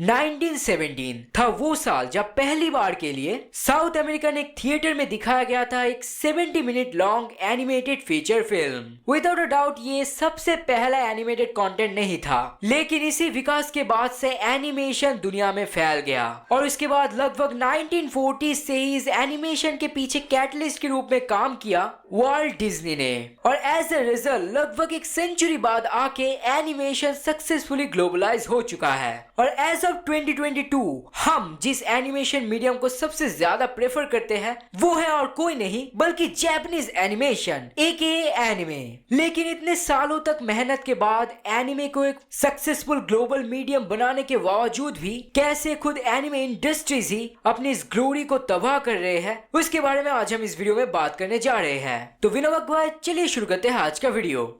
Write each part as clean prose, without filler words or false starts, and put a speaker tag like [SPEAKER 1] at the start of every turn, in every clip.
[SPEAKER 1] 1917 था वो साल जब पहली बार के लिए साउथ अमेरिकन एक थिएटर में दिखाया गया था एक 70 minute long animated feature film. Without a doubt ये सबसे पहला एनिमेटेड कंटेंट नहीं था, लेकिन इसी विकास के बाद से एनिमेशन दुनिया में फैल गया और उसके बाद लगभग 1940 से ही इस एनिमेशन के पीछे कैटलिस्ट के रूप में काम किया वॉल्ट डिज्नी ने, और एज अ रिजल्ट लगभग एक सेंचुरी बाद आके एनिमेशन सक्सेसफुली ग्लोबलाइज हो चुका है। और एज ऑफ 2022 हम जिस एनिमेशन मीडियम को सबसे ज्यादा प्रेफर करते हैं वो है और कोई नहीं बल्कि जापानीज एनिमेशन एके एनिमे। लेकिन इतने सालों तक मेहनत के बाद एनिमे को एक सक्सेसफुल ग्लोबल मीडियम बनाने के बावजूद भी कैसे खुद एनिमे इंडस्ट्रीज ही अपनी इस ग्लोरी को तबाह कर रहे हैं, उसके बारे में आज हम इस वीडियो में बात करने जा रहे हैं। तो बिना वक्त गवाए चलिए शुरू करते हैं आज का वीडियो।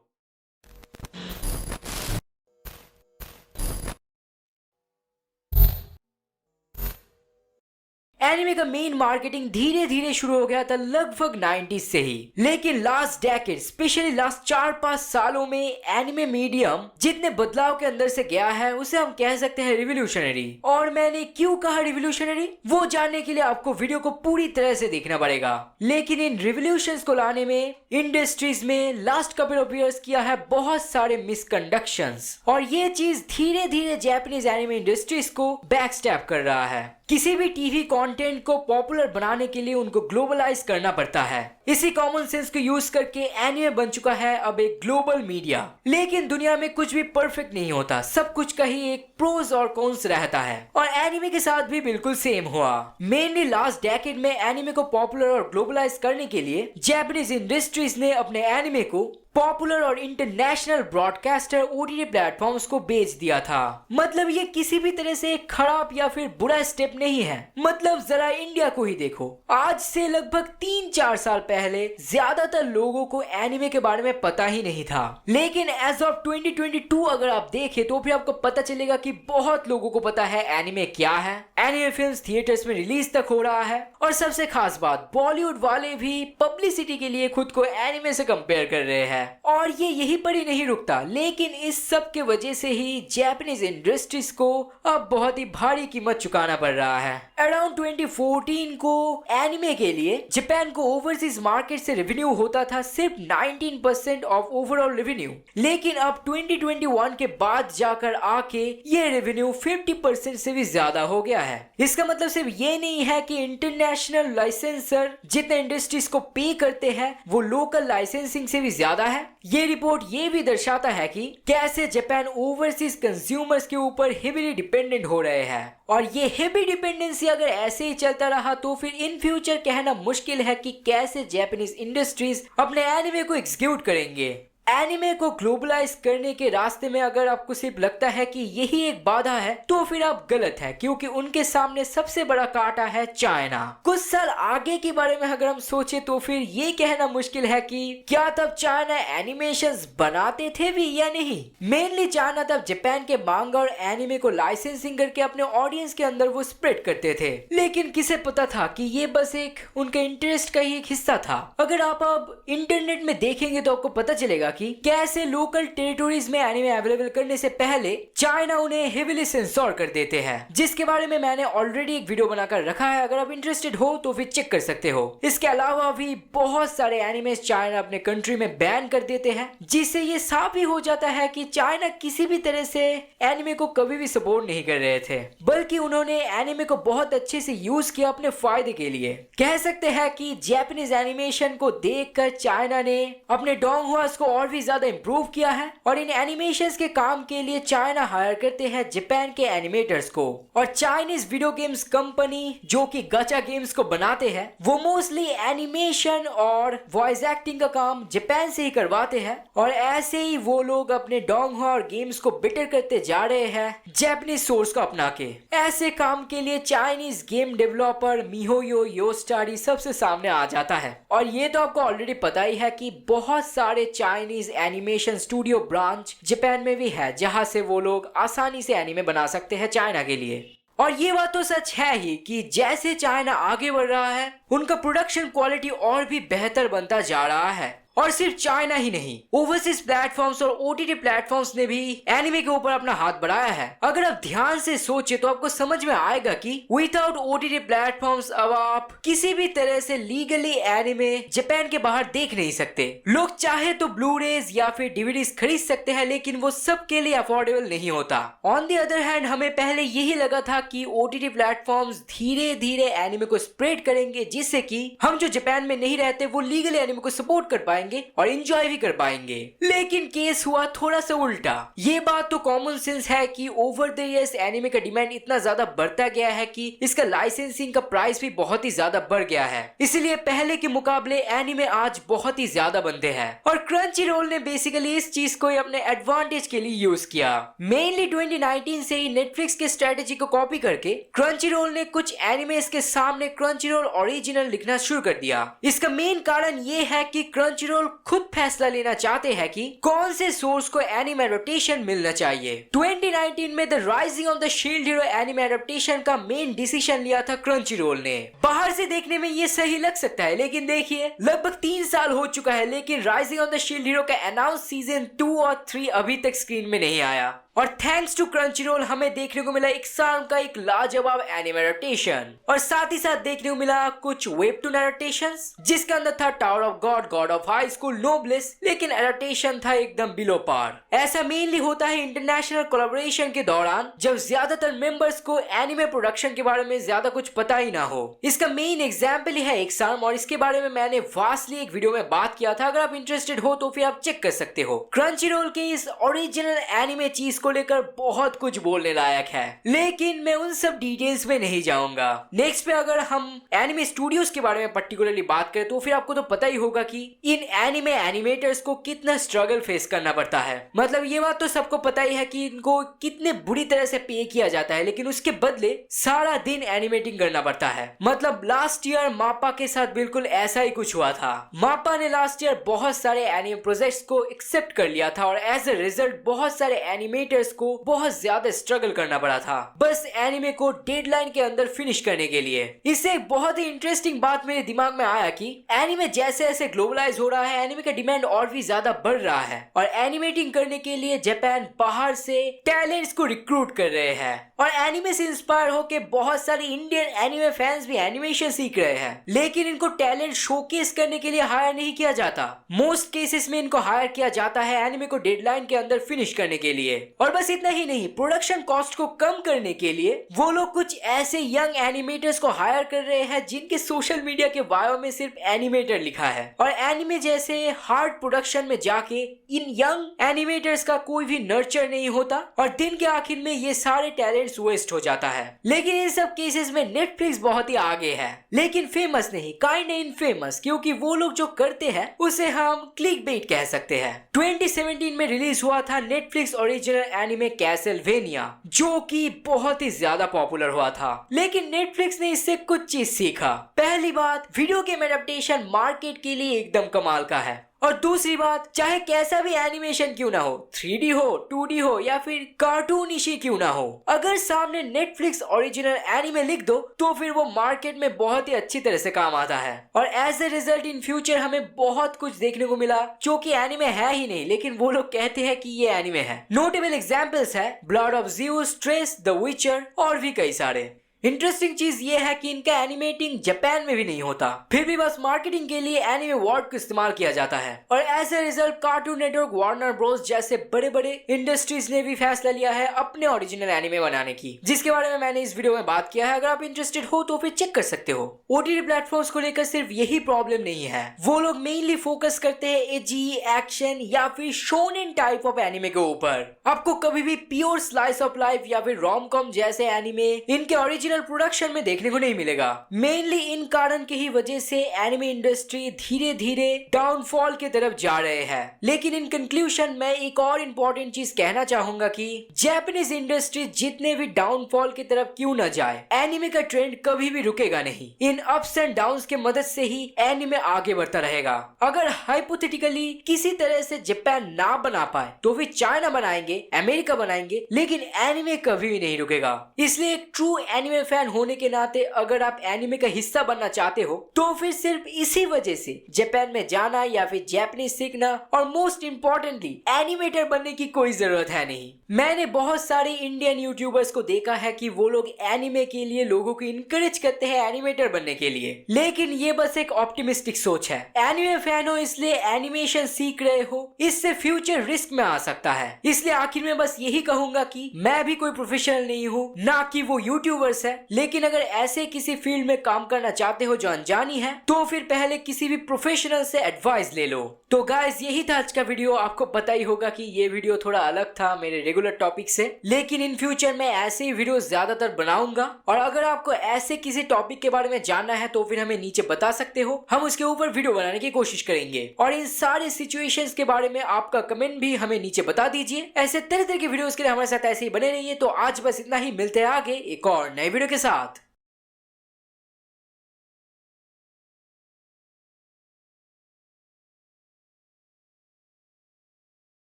[SPEAKER 1] एनिमे का मेन मार्केटिंग धीरे धीरे शुरू हो गया था लगभग 90s से ही, लेकिन लास्ट डेकेड स्पेशली लास्ट 4-5 सालों में एनिमे मीडियम जितने बदलाव के अंदर से गया है उसे हम कह सकते हैं रिवोल्यूशनरी। और मैंने क्यों कहा रिवोल्यूशनरी, वो जानने के लिए आपको वीडियो को पूरी तरह से देखना पड़ेगा। लेकिन इन रिवोल्यूशंस को लाने में इंडस्ट्रीज में लास्ट कपल ऑफ ईयर्स किया है बहुत सारे मिसकंडक्शंस, और ये चीज धीरे धीरे जापानीज एनिमे इंडस्ट्रीज को बैकस्टैप कर रहा है। किसी भी टीवी कंटेंट को पॉपुलर बनाने के लिए उनको ग्लोबलाइज करना पड़ता है। इसी कॉमन सेंस को यूज करके एनिमे बन चुका है अब एक ग्लोबल मीडिया। लेकिन दुनिया में कुछ भी परफेक्ट नहीं होता, सब कुछ का ही एक प्रोज और कॉन्स रहता है, और एनिमे के साथ भी बिल्कुल सेम हुआ। मेनली लास्ट डेकेड में एनिमे को पॉपुलर और ग्लोबलाइज करने के लिए जापानीज इंडस्ट्रीज ने अपने एनिमे को पॉपुलर और इंटरनेशनल ब्रॉडकास्टर ओटीटी प्लेटफॉर्म्स को बेच दिया था। मतलब ये किसी भी तरह से एक खराब या फिर बुरा स्टेप नहीं है। मतलब जरा इंडिया को ही देखो, आज से लगभग 3-4 साल पहले ज्यादातर लोगों को एनिमे के बारे में पता ही नहीं था, लेकिन एज ऑफ 2022 अगर आप देखें तो फिर आपको पता चलेगा कि बहुत लोगों को पता है एनिमे क्या है। एनिमे फिल्म्स थिएटर्स में रिलीज तक हो रहा है, और सबसे खास बात बॉलीवुड वाले भी पब्लिसिटी के लिए खुद को एनिमे से कंपेयर कर रहे हैं। और ये यही पर ही नहीं रुकता, लेकिन इस सब के वजह से ही जापानीज इंडस्ट्रीज को अब बहुत ही भारी कीमत चुकाना पड़ रहा है। अराउंड 2014 को एनिमे के लिए जापान को ओवरसीज मार्केट से रेवेन्यू होता था सिर्फ 19% ऑफ ओवरऑल रेवेन्यू, लेकिन अब 2021 के बाद जाकर आके ये रेवेन्यू 50% से भी ज्यादा हो गया है। इसका मतलब सिर्फ ये नहीं है कि इंटरनेशनल लाइसेंसर जितने इंडस्ट्रीज को पे करते हैं वो लोकल लाइसेंसिंग से भी ज्यादा है। ये रिपोर्ट ये भी दर्शाता है कि कैसे जापान ओवरसीज कंज्यूमर्स के ऊपर हेवीली डिपेंडेंट हो रहे हैं, और ये हेवी डिपेंडेंसी अगर ऐसे ही चलता रहा तो फिर इन फ्यूचर कहना मुश्किल है कि कैसे जापानीज इंडस्ट्रीज अपने एनिमे को एग्जीक्यूट करेंगे। एनिमे को ग्लोबलाइज करने के रास्ते में अगर आपको सिर्फ लगता है कि यही एक बाधा है तो फिर आप गलत है, क्योंकि उनके सामने सबसे बड़ा कांटा है चाइना। कुछ साल आगे के बारे में अगर हम सोचे तो फिर ये कहना मुश्किल है कि क्या तब चाइना एनिमेशंस बनाते थे भी या नहीं। मेनली चाइना तब जापान के मांगा और एनिमे को लाइसेंसिंग करके अपने ऑडियंस के अंदर वो स्प्रेड करते थे, लेकिन किसे पता था कि ये बस एक उनके इंटरेस्ट का ही एक हिस्सा था। अगर आप अब इंटरनेट में देखेंगे तो आपको पता चलेगा कि कैसे लोकल टेरिटोरीज में एनिमे अवेलेबल करने से पहले चाइना उन्हें हेवीली सेंसर कर देते हैं, जिसके बारे में मैंने ऑलरेडी एक वीडियो बनाकर रखा है। अगर आप इंटरेस्टेड हो तो फिर चेक कर सकते हो। इसके अलावा भी बहुत सारे एनिमे चाइना अपने कंट्री में बैन कर देते हैं, जिससे ये साफ ही हो जाता है कि चाइना किसी भी तरह से एनिमे को कभी भी सपोर्ट नहीं कर रहे थे, बल्कि उन्होंने एनिमे को बहुत अच्छे से यूज किया अपने फायदे के लिए। कह सकते हैं कि जापानीज एनिमेशन को देखकर चाइना ने अपने डोंगहुआस को और भी ज्यादा इंप्रूव किया है, और इन एनिमेशंस के काम के लिए चाइना हायर करते हैं जापान के एनिमेटर्स को। और चाइनीज वीडियो गेम्स कंपनी जो कि गाचा गेम्स को बनाते हैं वो मोस्टली एनिमेशन और वॉइस एक्टिंग का काम जापान से ही करवाते हैं, और ऐसे ही वो लोग अपने डोंगहुआ और गेम्स को बेटर करते जा रहे हैं जापानीज सोर्स को अपना के। ऐसे काम के लिए चाइनीज गेम डेवलपर मिहोयो योस्टारी सबसे सामने आ जाता है, और ये तो आपको ऑलरेडी पता ही है कि बहुत सारे Chinese animation studio branch Japan में भी है, जहां से वो लोग आसानी से एनिमे बना सकते हैं चाइना के लिए। और ये बात तो सच है ही कि जैसे चाइना आगे बढ़ रहा है उनका प्रोडक्शन क्वालिटी और भी बेहतर बनता जा रहा है, और सिर्फ चाइना ही नहीं, ओवरसीज प्लेटफॉर्म्स और ओटीटी प्लेटफॉर्म्स ने भी एनिमे के ऊपर अपना हाथ बढ़ाया है। अगर आप ध्यान से सोचे तो आपको समझ में आएगा कि विदाउट ओटीटी प्लेटफॉर्म्स अब आप किसी भी तरह से लीगली एनिमे जापान के बाहर देख नहीं सकते। लोग चाहे तो ब्लूरेज या फिर डीवीडीज खरीद सकते हैं, लेकिन वो सबके लिए अफोर्डेबल नहीं होता। ऑन द अदर हैंड हमें पहले यही लगा था कि ओटीटी प्लेटफॉर्म्स धीरे धीरे एनिमे को स्प्रेड करेंगे, जिससे कि हम जो जापान में नहीं रहते वो लीगली एनिमे को सपोर्ट कर पाएंगे और एंजॉय भी कर पाएंगे। लेकिन केस हुआ थोड़ा सा उल्टा। ये बात तो कॉमन सेंस है कि ओवर द इयर्स एनिमे का डिमांड इतना ज्यादा बढ़ता गया है कि इसका लाइसेंसिंग का प्राइस भी बहुत ही ज्यादा बढ़ गया है। इसलिए पहले के मुकाबले एनिमे आज बहुत ही ज्यादा बनते हैं और क्रंची रोल ने बेसिकली इस चीज को अपने एडवांटेज के लिए यूज किया। मेनली 2019 से ही नेटफ्लिक्स के स्ट्रेटेजी को कॉपी करके क्रंची रोल ने कुछ एनिमेस के सामने क्रंची रोल ओरिजिनल लिखना शुरू कर दिया। इसका मेन कारण ये है कि क्रंची रोल खुद फैसला लेना चाहते हैं कि कौन से सोर्स को एनिमे एडप्टेशन मिलना चाहिए। 2019 में the rising of the shield hero anime adaptation का मेन डिसीजन लिया था क्रंची रोल ने। बाहर से देखने में ये सही लग सकता है, लेकिन देखिए लगभग 3 साल हो चुका है, लेकिन rising of the shield hero का अनाउंस सीजन 2 और 3 अभी तक स्क्रीन में नहीं आया। और थैंक्स टू क्रंचीरोल हमें देखने को मिला एग्जाम का एक लाजवाब एनिमे एडप्टेशन, और साथ ही साथ देखने को मिला कुछ वेबटून एडप्टेशंस, जिसके अंदर था Tower of God, God of High School, Noblesse, लेकिन एडप्टेशन था एकदम बिलो पार। ऐसा मेनली होता है इंटरनेशनल कोलैबोरेशन के दौरान, जब ज्यादातर मेंबर्स को एनिमे प्रोडक्शन के बारे में ज्यादा कुछ पता ही ना हो। इसका मेन एग्जाम्पल है एग्जाम, और इसके बारे में मैंने वास्टली एक वीडियो में बात किया था। अगर आप इंटरेस्टेड हो तो फिर आप चेक कर सकते हो। क्रंचीरोल के इस ओरिजिनल एनिमे चीज को लेकर बहुत कुछ बोलने लायक है, लेकिन मैं उन सब डिटेल्स में नहीं जाऊंगा। नेक्स्ट पे अगर हम एनिमे स्टूडियोज के बारे में पर्टिकुलरली बात करें तो फिर आपको तो पता ही होगा कि इन एनिमे एनिमेटर्स को कितना स्ट्रगल फेस करना पड़ता है। मतलब ये बात तो सबको पता ही है कि इनको कितने बुरी तरह से पे किया जाता है, लेकिन उसके बदले सारा दिन एनिमेटिंग करना पड़ता है। मतलब लास्ट ईयर मापा के साथ बिल्कुल ऐसा ही कुछ हुआ था। मापा ने लास्ट ईयर बहुत सारे एनिमे प्रोजेक्ट्स को एक्सेप्ट कर लिया था, और एज ए रिजल्ट बहुत सारे एनिमेटर्स को बहुत ज्यादा स्ट्रगल करना पड़ा था बस एनिमे को डेडलाइन के अंदर फिनिश करने के लिए। इससे एक बहुत ही इंटरेस्टिंग बात मेरे दिमाग में आया कि एनिमे जैसे जैसे ग्लोबलाइज हो रहा है, एनिमे का डिमांड और भी ज्यादा बढ़ रहा है, और एनिमेटिंग करने के लिए जापान बाहर से टैलेंट्स को रिक्रूट कर रहे हैं, और एनिमे से इंस्पायर होकर बहुत सारे इंडियन एनिमे फैंस भी एनिमेशन सीख रहे हैं। लेकिन इनको टैलेंट शोकेस करने के लिए हायर नहीं किया जाता। मोस्ट केसेस में इनको हायर किया जाता है एनिमे को डेडलाइन के अंदर फिनिश करने के लिए। और बस इतना ही नहीं, प्रोडक्शन कॉस्ट को कम करने के लिए वो लोग कुछ ऐसे यंग एनिमेटर्स को हायर कर रहे हैं जिनके सोशल मीडिया के बायो में सिर्फ एनिमेटर लिखा है, और एनिमे जैसे हार्ड प्रोडक्शन में जाके इन यंग एनिमेटर्स का कोई भी नर्चर नहीं होता, और दिन के आखिर में ये सारे टैलेंट्स वेस्ट हो जाता है। लेकिन इन सब केसेस में नेटफ्लिक्स बहुत ही आगे है, लेकिन फेमस नहीं, काइंड इनफेमस, क्योंकि वो लोग जो करते हैं उसे हम क्लिकबेट कह सकते हैं। 2017 में रिलीज हुआ था नेटफ्लिक्स ओरिजिनल एनिमे कैसलवेनिया, जो कि बहुत ही ज्यादा पॉपुलर हुआ था। लेकिन नेटफ्लिक्स ने इससे कुछ चीज सीखा। पहली बात, वीडियो गेम एडेप्टेशन मार्केट के लिए एकदम कमाल का है, और दूसरी बात, चाहे कैसा भी एनिमेशन क्यों ना हो, 3D हो, 2D हो, या फिर कार्टूनिशी क्यों ना हो, अगर सामने नेटफ्लिक्स ओरिजिनल एनिमे लिख दो तो फिर वो मार्केट में बहुत ही अच्छी तरह से काम आता है। और as a result in future हमें बहुत कुछ देखने को मिला जो कि एनिमे है ही नहीं, लेकिन वो लोग कहते हैं कि ये एनिमे है। नोटेबल एग्जांपल्स है blood of Zeus, trace, the विचर, और भी कई सारे। इंटरेस्टिंग चीज ये है कि इनका एनिमेटिंग जापान में भी नहीं होता, फिर भी बस मार्केटिंग के लिए एनिमे वर्ड को इस्तेमाल किया जाता है। और as a result cartoon network, Warner Bros जैसे बड़े बड़े इंडस्ट्रीज ने भी फैसला लिया है अपने ओरिजिनल एनिमे बनाने की, जिसके बारे में मैंने इस वीडियो में बात किया है। अगर आप इंटरेस्टेड हो तो फिर चेक कर सकते हो। ओटीटी प्लेटफॉर्म्स को लेकर सिर्फ यही प्रॉब्लम नहीं है, वो लोग मेनली फोकस करते हैं एजी, एक्शन या फिर शोनेन टाइप ऑफ एनिमे के ऊपर। आपको कभी भी प्योर स्लाइस ऑफ लाइफ या फिर रोम कॉम जैसे एनिमे इनके ओरिजिनल प्रोडक्शन में देखने को नहीं मिलेगा। मेनली इन कारण की ही वजह से एनिमे इंडस्ट्री धीरे धीरे डाउनफॉल की तरफ जा रहे हैं। लेकिन इन कंक्लूजन मैं एक और इम्पोर्टेंट चीज कहना चाहूंगा कि जापानीज इंडस्ट्री जितने भी डाउनफॉल की तरफ क्यों न जाए, एनिमे का ट्रेंड कभी भी रुकेगा नहीं। इन अप्स एंड डाउन्स के मदद से ही एनिमे आगे बढ़ता रहेगा। अगर हाइपोथेटिकली किसी तरह से जापान ना बना पाए तो फिर चाइना बनाएंगे, अमेरिका बनाएंगे, लेकिन एनिमे कभी भी नहीं रुकेगा। इसलिए एक ट्रू एनिमे एनिमे फैन होने के नाते अगर आप एनिमे का हिस्सा बनना चाहते हो तो फिर सिर्फ इसी वजह से जापान में जाना या फिर जापानीज सीखना और मोस्ट इम्पोर्टेंटली एनिमेटर बनने की कोई जरूरत है नहीं। मैंने बहुत सारे इंडियन यूट्यूबर्स को देखा है कि वो लोग एनिमे के लिए लोगों को इनकरेज करते हैं एनिमेटर बनने के लिए, लेकिन ये बस एक ऑप्टिमिस्टिक सोच है। एनिमे फैन हो इसलिए एनिमेशन सीख रहे हो, इससे फ्यूचर रिस्क में आ सकता है। इसलिए आखिर में बस यही कहूंगा कि मैं भी कोई प्रोफेशनल नहीं हूँ, ना कि वो यूट्यूबर्स है, लेकिन अगर ऐसे किसी फील्ड में काम करना चाहते हो जो अनजानी है तो फिर पहले किसी भी प्रोफेशनल से एडवाइस ले लो। तो गाइस यही था आज का वीडियो। आपको पता ही होगा कि ये वीडियो थोड़ा अलग था मेरे रेगुलर टॉपिक से, लेकिन इन फ्यूचर मैं ऐसे ही वीडियो ज्यादातर बनाऊंगा। और अगर आपको ऐसे किसी टॉपिक के बारे में जानना है तो फिर हमें नीचे बता सकते हो, हम उसके ऊपर वीडियो बनाने की कोशिश करेंगे। और इन सारे सिचुएशंस के बारे में आपका कमेंट भी हमें नीचे बता दीजिए। ऐसे तरह तरह के वीडियोस के लिए हमारे साथ ऐसे ही बने रहिए। तो आज बस इतना ही, मिलते हैं आगे एक और नए वीडियो के साथ।